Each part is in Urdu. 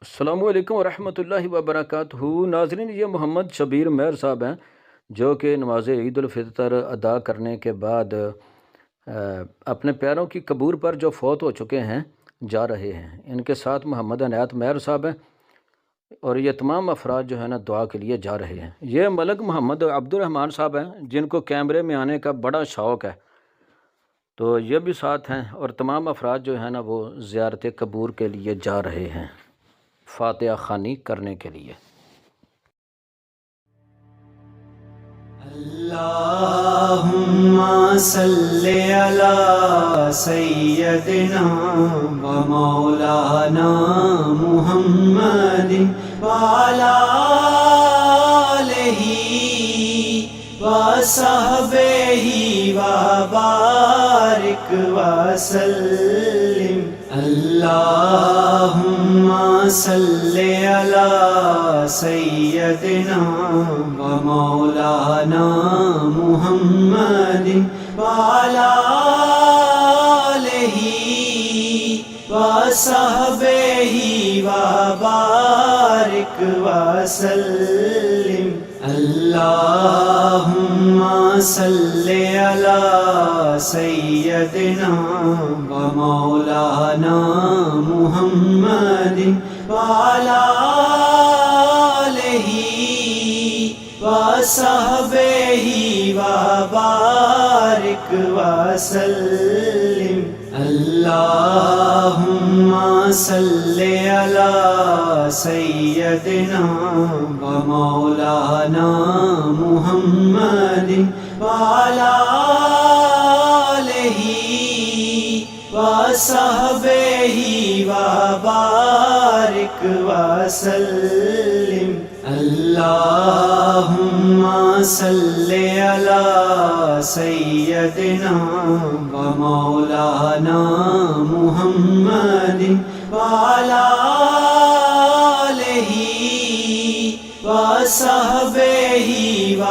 السلام علیکم ورحمۃ اللہ وبرکاتہ ناظرین، یہ محمد شبیر مہر صاحب ہیں جو کہ نماز عید الفطر ادا کرنے کے بعد اپنے پیروں کی قبور پر جو فوت ہو چکے ہیں جا رہے ہیں۔ ان کے ساتھ محمد عنایت مہر صاحب ہیں اور یہ تمام افراد جو ہے نا دعا کے لیے جا رہے ہیں۔ یہ ملک محمد عبد الرحمن صاحب ہیں جن کو کیمرے میں آنے کا بڑا شوق ہے، تو یہ بھی ساتھ ہیں اور تمام افراد جو ہے نا وہ زیارت قبور کے لیے جا رہے ہیں، فاتحہ خوانی کرنے کے لیے۔ اللہم صلی علی سیدنا و مولانا محمد وعلی آلہ و صحبہ و بارک وسلم۔ اللہم صلی علی سیدنا و مولانا محمد وعلی آلہ و صحبہ و بارک وسلم۔ اللہم صلی علی سیدنا و مولانا محمد وعلی آلہ و صحبہ و بارک وسلم۔ اللہم صلی علی سیدنا و مولانا محمد وعلی آلہ و صحبہ و بارک وسلم۔ اللہم صلی علی سیدنا و مولانا محمد وعلی آلہ و صحبہ و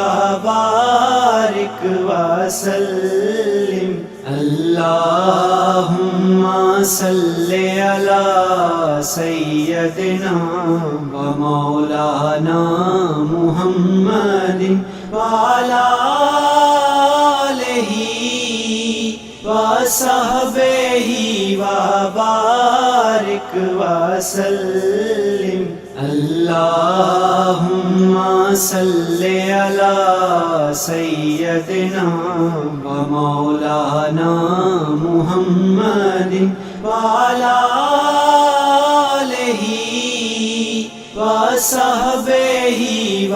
بارک وسلم۔ اللہم صلی علی سیدنا و مولانا محمد وعلی آلہ و صحبہ و بارک وسلم۔ اللہم صلی علی سیدنا و مولانا محمد وعلی آلہ و صحبہ و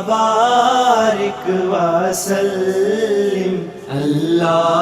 بارک وسلم۔ اللہم